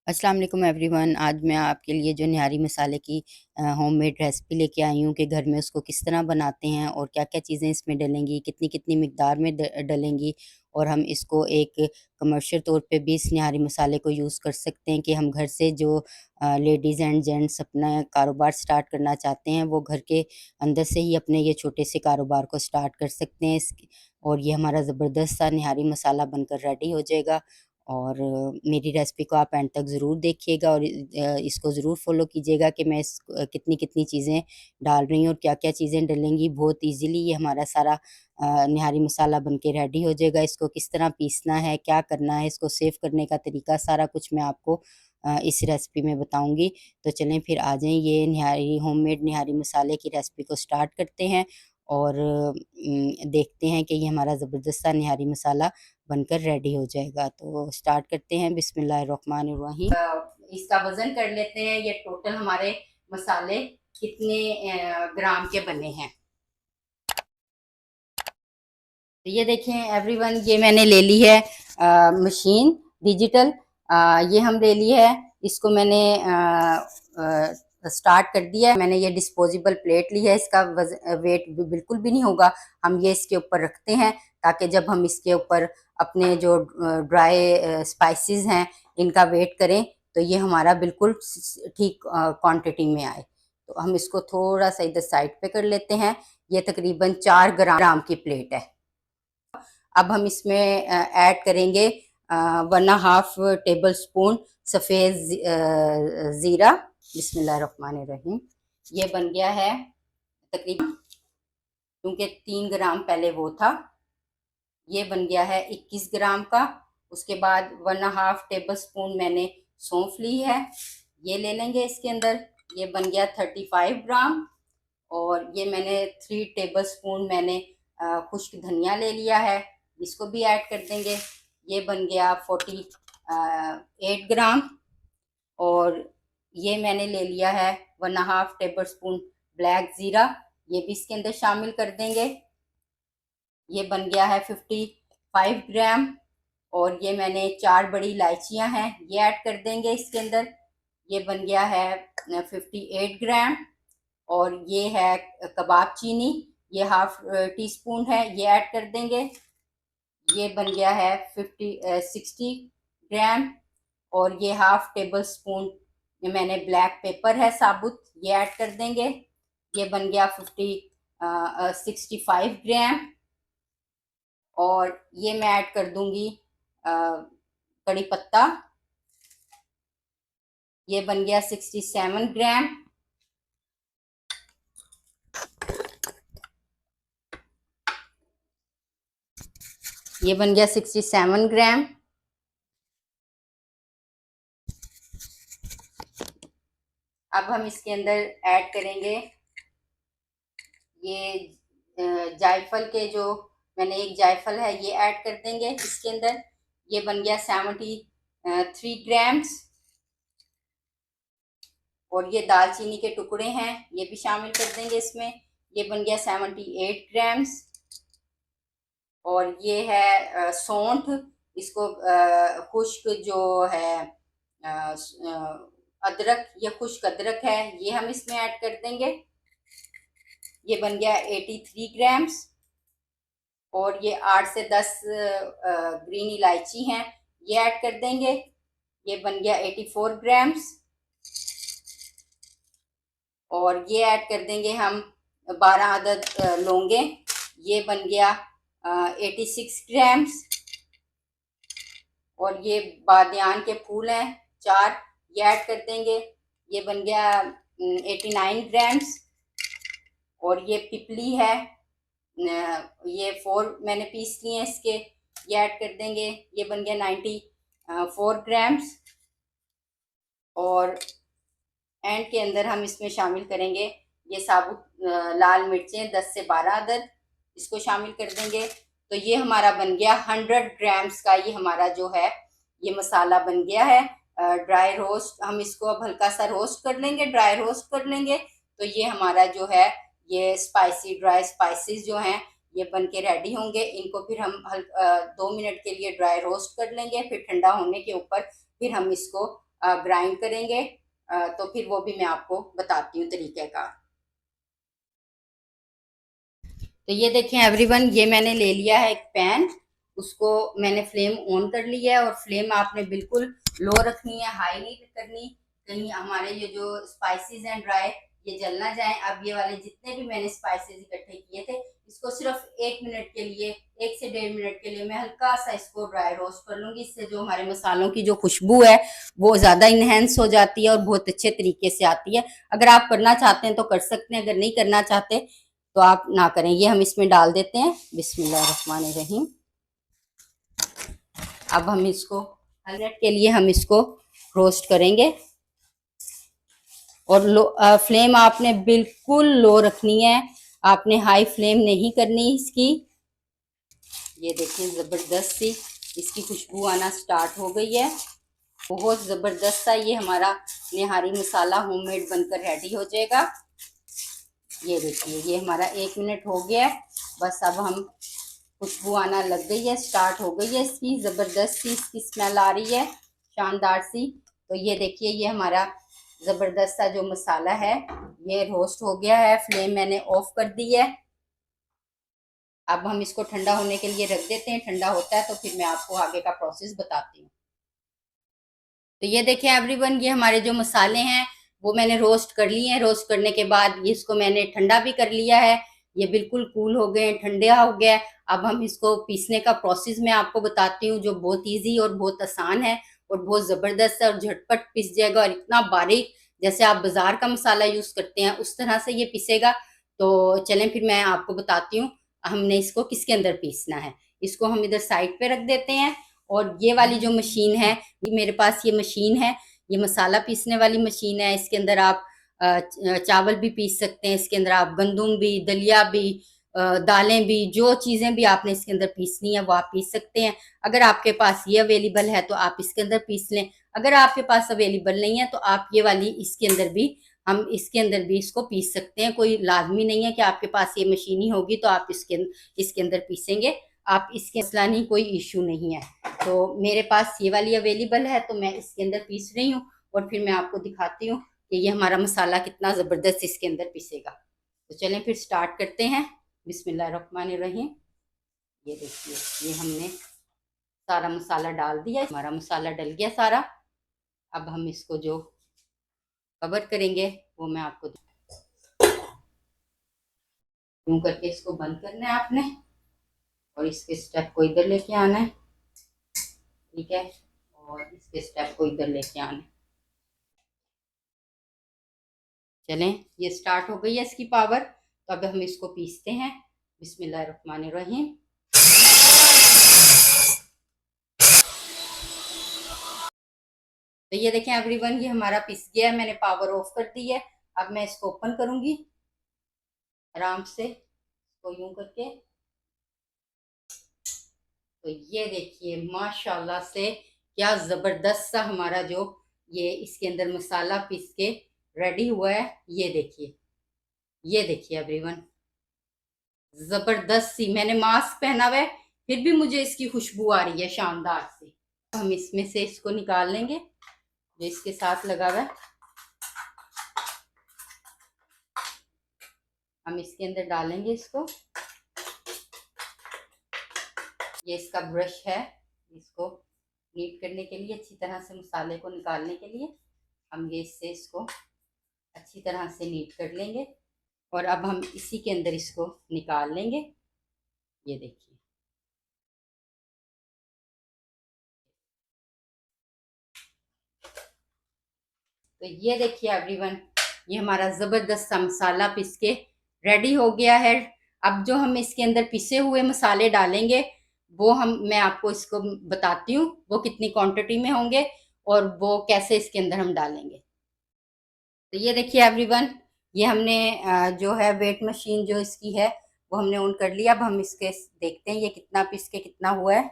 अस्सलाम वालेकुम एवरीवन। आज मैं आपके लिए जो निहारी मसाले की होममेड रेसिपी लेके आई हूँ कि घर में उसको किस तरह बनाते हैं और क्या-क्या चीज़ें इसमें डलेंगी, कितनी-कितनी मिकदार में डलेंगी और हम इसको एक कमर्शियल तौर पे भी इस निहारी मसाले को यूज़ कर सकते हैं कि हम घर से जो लेडीज़ एंड जेंट्स अपना कारोबार स्टार्ट करना चाहते हैं, वो घर के अंदर से ही अपने ये छोटे से कारोबार को स्टार्ट कर सकते हैं। और ये हमारा ज़बरदस्त सा निहारी मसाला बनकर रेडी हो जाएगा। और मेरी रेसिपी को आप एंड तक ज़रूर देखिएगा और इसको ज़रूर फ़ॉलो कीजिएगा कि मैं कितनी-कितनी चीज़ें डाल रही हूँ और क्या-क्या चीज़ें डलेंगी। बहुत ईज़िली ये हमारा सारा निहारी मसाला बन के रेडी हो जाएगा। इसको किस तरह पीसना है, क्या करना है, इसको सेव करने का तरीका सारा कुछ मैं आपको इस रेसिपी में बताऊँगी। तो चलें फिर आ जाएँ, ये होममेड निहारी मसाले की रेसिपी को स्टार्ट करते हैं और देखते हैं कि ये हमारा ज़बरदस्त सा निहारी मसाला बनकर रेडी हो जाएगा। तो स्टार्ट करते हैं, बिस्मिल्लाहिर्रहमानिर्रहीम। इसका वज़न कर लेते हैं, ये टोटल हमारे मसाले कितने ग्राम के बने हैं। तो ये देखें एवरीवन, ये मैंने ले ली है मशीन डिजिटल। ये हम ले ली है, इसको मैंने स्टार्ट कर दिया है। मैंने ये डिस्पोजेबल प्लेट ली है, इसका वेट बिल्कुल भी नहीं होगा। हम ये इसके ऊपर रखते हैं ताकि जब हम इसके ऊपर अपने जो ड्राई स्पाइसेस हैं इनका वेट करें तो ये हमारा बिल्कुल ठीक क्वांटिटी में आए। तो हम इसको थोड़ा सा इधर साइड पे कर लेते हैं। ये तकरीबन 4 ग्राम की प्लेट है। अब हम इसमें ऐड करेंगे 1.5 टेबल स्पून सफ़ेद ज़ीरा। बिस्मिल्लाहिर्रहमानिर्रहीम। ये बन गया है तकरीबन, क्योंकि 3 ग्राम पहले वो था। ये बन गया है 21 ग्राम का। उसके बाद 1.5 टेबल स्पून मैंने सौंफ ली है, ये ले लेंगे इसके अंदर। ये बन गया 35 ग्राम। और ये मैंने 3 टेबल स्पून मैंने खुश्क धनिया ले लिया है, इसको भी ऐड कर देंगे। ये बन गया 48 ग्राम। और ये मैंने ले लिया है 1.5 टेबल स्पून ब्लैक ज़ीरा, ये भी इसके अंदर शामिल कर देंगे। ये बन गया है 55 ग्राम। और ये मैंने 4 बड़ी इलायचियां हैं, ये ऐड कर देंगे इसके अंदर। ये बन गया है 58 ग्राम। और ये है कबाब चीनी, ये हाफ टी स्पून है, ये ऐड कर देंगे। ये बन गया है 60 ग्राम। और ये हाफ टेबल स्पून ये मैंने ब्लैक पेपर है साबुत, ये ऐड कर देंगे। ये बन गया 65 ग्राम। और ये मैं ऐड कर दूंगी कड़ी पत्ता, ये बन गया 67 ग्राम। ये बन गया 67 ग्राम। अब हम इसके अंदर ऐड करेंगे ये जायफल के जो मैंने एक जायफल है, ये ऐड कर देंगे इसके अंदर। ये बन गया 73 ग्राम्स। और ये दालचीनी के टुकड़े हैं, ये भी शामिल कर देंगे इसमें। ये बन गया 78 ग्राम्स। और ये है सौंठ, इसको खुश्क जो है अदरक, ये खुश्क अदरक है, ये हम इसमें ऐड कर देंगे। ये बन गया 83 ग्राम्स। और ये 8 से 10 ग्रीन इलायची हैं, ये ऐड कर देंगे। ये बन गया 84 ग्राम्स। और ये ऐड कर देंगे हम 12 अदद लौंगे, ये बन गया 86 ग्राम्स। और ये बादियान के फूल हैं 4, ये ऐड कर देंगे। ये बन गया 89 ग्राम्स। और ये पिपली है, ये 4 मैंने पीस लिए हैं इसके, ये ऐड कर देंगे। ये बन गया 94 ग्राम्स। और एंड के अंदर हम इसमें शामिल करेंगे ये साबुत लाल मिर्चें 10 से 12 अदद, इसको शामिल कर देंगे। तो ये हमारा बन गया 100 ग्राम्स का, ये हमारा जो है ये मसाला बन गया है। ड्राई रोस्ट, हम इसको अब हल्का सा रोस्ट कर लेंगे, ड्राई रोस्ट कर लेंगे। तो ये हमारा जो है ये स्पाइसी ड्राई स्पाइसेस जो हैं ये बन के रेडी होंगे। इनको फिर हम 2 मिनट के लिए ड्राई रोस्ट कर लेंगे, फिर ठंडा होने के ऊपर फिर हम इसको ग्राइंड करेंगे, तो फिर वो भी मैं आपको बताती हूँ तरीक़ेकार। तो ये देखें एवरीवन, ये मैंने ले लिया है एक पैन, उसको मैंने फ्लेम ऑन कर लिया है और फ्लेम आपने बिल्कुल लो रखनी है, हाई नहीं करनी, कहीं हमारे ये जो स्पाइसेस हैं ड्राई ये जल ना जाए। अब ये वाले जितने भी मैंने स्पाइसेस इकट्ठे किए थे, इसको सिर्फ 1 मिनट के लिए, 1 से 1.5 मिनट के लिए मैं हल्का सा इसको ड्राई रोस्ट कर लूंगी। इससे जो हमारे मसालों की जो खुशबू है वो ज़्यादा इन्हेंस हो जाती है और बहुत अच्छे तरीके से आती है। अगर आप करना चाहते हैं तो कर सकते हैं, अगर नहीं करना चाहते तो आप ना करें। ये हम इसमें डाल देते हैं, बिस्मिल्लाहिर्रहमानिर्रहीम। अब हम इसको 1 मिनट के लिए हम इसको रोस्ट करेंगे और फ्लेम आपने बिल्कुल लो रखनी है, आपने हाई फ्लेम नहीं करनी इसकी। ये देखिए ज़बरदस्त सी इसकी खुशबू आना स्टार्ट हो गई है, बहुत ज़बरदस्त सा ये हमारा निहारी मसाला होममेड बनकर रेडी हो जाएगा। ये देखिए ये हमारा 1 मिनट हो गया है, बस अब हम खुशबू आना लग गई है, स्टार्ट हो गई है इसकी, ज़बरदस्त सी इसकी स्मेल आ रही है, शानदार सी। तो ये देखिए ये हमारा ज़बरदस्त सा जो मसाला है ये रोस्ट हो गया है, फ्लेम मैंने ऑफ कर दी है। अब हम इसको ठंडा होने के लिए रख देते हैं, ठंडा होता है तो फिर मैं आपको आगे का प्रोसेस बताती हूँ। तो ये देखें एवरीवन, ये हमारे जो मसाले हैं वो मैंने रोस्ट कर लिए हैं। रोस्ट करने के बाद इसको मैंने ठंडा भी कर लिया है, ये बिल्कुल कूल हो गए, ठंडा हो गया। अब हम इसको पीसने का प्रोसेस मैं आपको बताती हूँ, जो बहुत इजी और बहुत आसान है और बहुत ज़बरदस्त है और झटपट पिस जाएगा और इतना बारीक जैसे आप बाजार का मसाला यूज़ करते हैं उस तरह से ये पिसेगा। तो चलें फिर मैं आपको बताती हूँ हमने इसको किसके अंदर पीसना है। इसको हम इधर साइड पे रख देते हैं और ये वाली जो मशीन है, मेरे पास ये मशीन है, ये मसाला पीसने वाली मशीन है। इसके अंदर आप चावल भी पीस सकते हैं, इसके अंदर आप गंदुम भी, दलिया भी, दालें भी, जो चीज़ें भी आपने इसके अंदर पीसनी है वो आप पीस सकते हैं। अगर आपके पास ये अवेलेबल है तो आप इसके अंदर पीस लें, अगर आपके पास अवेलेबल नहीं है तो आप ये वाली इसके अंदर भी, हम इसके अंदर भी इसको पीस सकते हैं। कोई लाजमी नहीं है कि आपके पास ये मशीन ही होगी तो आप इसके अंदर पीसेंगे, आप इसके मसला नहीं, कोई इशू नहीं है। तो मेरे पास ये वाली अवेलेबल है तो मैं इसके अंदर पीस रही हूँ और फिर मैं आपको दिखाती हूँ कि ये हमारा मसाला कितना ज़बरदस्त इसके अंदर पीसेगा। तो चलें फिर स्टार्ट करते हैं, बिस्मिल्लाहिर्रहमानिर्रहीम। ये देखिए ये हमने सारा मसाला डाल दिया, हमारा मसाला डल गया सारा। अब हम इसको जो कवर करेंगे वो मैं आपको यूं करके इसको बंद करना है आपने और इसके स्टेप को इधर लेके आना है, ठीक है, और इसके स्टेप को इधर लेके आना है। चलें ये स्टार्ट हो गई है इसकी पावर, तो अब हम इसको पीसते हैं, बिस्मिल्लाहिर्रहमानिर्रहीम। तो ये देखें एवरीवन, ये हमारा पिस गया है, मैंने पावर ऑफ कर दी है। अब मैं इसको ओपन करूंगी आराम से, तो यूं करके। तो ये देखिए माशाल्लाह से क्या ज़बरदस्त सा हमारा जो ये इसके अंदर मसाला पीस के रेडी हुआ है। ये देखिए एवरीवन, ज़बरदस्त सी, मैंने मास्क पहना हुआ है फिर भी मुझे इसकी खुशबू आ रही है शानदार सी। हम इसमें से इसको निकाल लेंगे जो इसके साथ लगा हुआ है, हम इसके अंदर डालेंगे इसको। ये इसका ब्रश है, इसको नीट करने के लिए, अच्छी तरह से मसाले को निकालने के लिए हम ये इससे इसको अच्छी तरह से नीट कर लेंगे और अब हम इसी के अंदर इसको निकाल लेंगे। ये देखिए तो ये देखिए एवरीवन, ये हमारा ज़बरदस्त सा मसाला पिस के रेडी हो गया है। अब जो हम इसके अंदर पिसे हुए मसाले डालेंगे वो मैं आपको इसको बताती हूँ वो कितनी क्वांटिटी में होंगे और वो कैसे इसके अंदर हम डालेंगे। तो ये देखिए एवरीवन, ये हमने जो है वेट मशीन जो इसकी है वो हमने ऑन कर लिया। अब हम इसके देखते हैं ये कितना पीस के कितना हुआ है।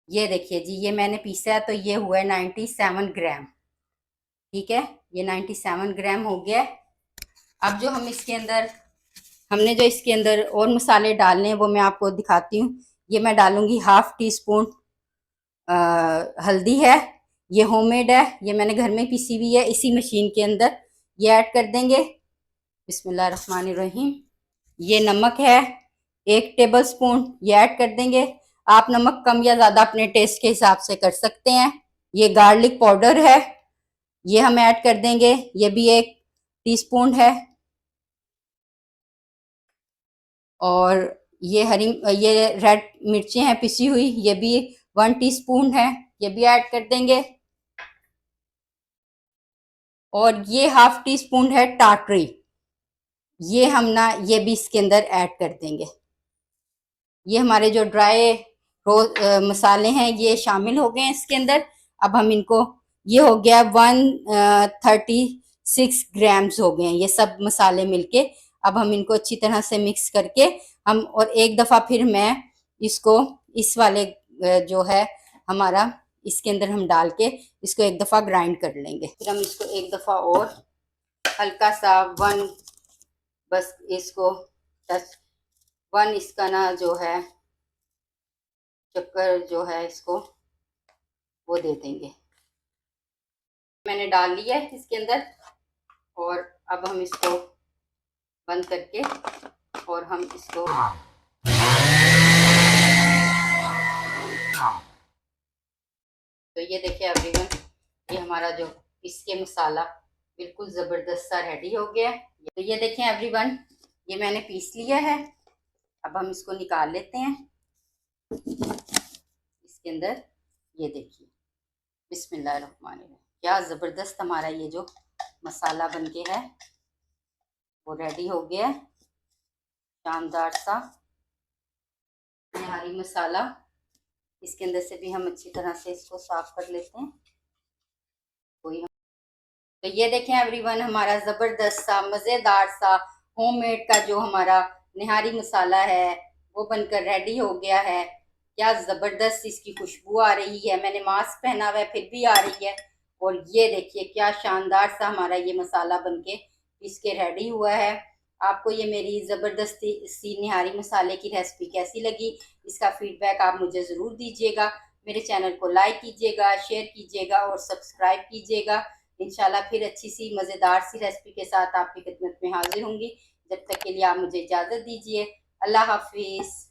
ये देखिए जी, ये मैंने पीसा है तो ये हुआ है 97 ग्राम, ठीक है, ये 97 ग्राम हो गया। अब जो हम इसके अंदर, हमने जो इसके अंदर और मसाले डालने हैं वो मैं आपको दिखाती हूँ। ये मैं डालूंगी 1/2 टी स्पून हल्दी है, ये होममेड है, ये मैंने घर में पीसी हुई है। इसी मशीन के अंदर ये ऐड कर देंगे। बिस्मिल्लाहिर्रहमानिर्रहीम। ये नमक है 1 टेबल स्पून, ये ऐड कर देंगे। आप नमक कम या ज़्यादा अपने टेस्ट के हिसाब से कर सकते हैं। ये गार्लिक पाउडर है, ये हम ऐड कर देंगे, ये भी 1 टीस्पून है। और ये रेड मिर्चें हैं पिसी हुई, ये भी 1 टीस्पून है, ये भी ऐड कर देंगे। और ये ½ टीस्पून है टाटरी, ये हम ना ये भी इसके अंदर ऐड कर देंगे। ये हमारे जो ड्राई मसाले हैं ये शामिल हो गए हैं इसके अंदर। अब हम इनको, ये हो गया 136 ग्राम्स हो गए हैं ये सब मसाले मिलके। अब हम इनको अच्छी तरह से मिक्स करके हम, और एक दफ़ा फिर मैं इसको इस वाले जो है हमारा, इसके अंदर हम डाल के इसको एक दफ़ा ग्राइंड कर लेंगे। फिर हम इसको एक दफ़ा और हल्का सा बस इसको टच 1 इसका ना जो है चक्कर जो है इसको वो दे देंगे। मैंने डाल लिया है इसके अंदर, और अब हम इसको बंद करके और हम इसको तो ये देखिए एवरीवन, ये हमारा जो इसके मसाला बिल्कुल ज़बरदस्त सा रेडी हो गया है। तो ये देखें एवरीवन, ये मैंने पीस लिया है। अब हम इसको निकाल लेते हैं इसके अंदर। ये देखिए बिस्मिल्लाहिर्रहमानिर्रहीम, क्या ज़बरदस्त हमारा ये जो मसाला बनके है वो रेडी हो गया है। शानदार सा निहारी मसाला। इसके अंदर से भी हम अच्छी तरह से इसको साफ कर लेते हैं। तो ये देखें एवरीवन, हमारा ज़बरदस्त सा मज़ेदार सा होममेड का जो हमारा निहारी मसाला है वो बनकर रेडी हो गया है। क्या ज़बरदस्त इसकी खुशबू आ रही है। मैंने मास्क पहना हुआ है फिर भी आ रही है। और ये देखिए क्या शानदार सा हमारा ये मसाला बनके इसके रेडी हुआ है। आपको ये मेरी ज़बरदस्ती सी निहारी मसाले की रेसिपी कैसी लगी, इसका फीडबैक आप मुझे ज़रूर दीजिएगा। मेरे चैनल को लाइक कीजिएगा, शेयर कीजिएगा और सब्सक्राइब कीजिएगा। इंशाल्लाह फिर अच्छी सी मज़ेदार सी रेसिपी के साथ आपकी खिदमत में हाजिर होंगी। जब तक के लिए आप मुझे इजाज़त दीजिए। अल्लाह हाफिज़।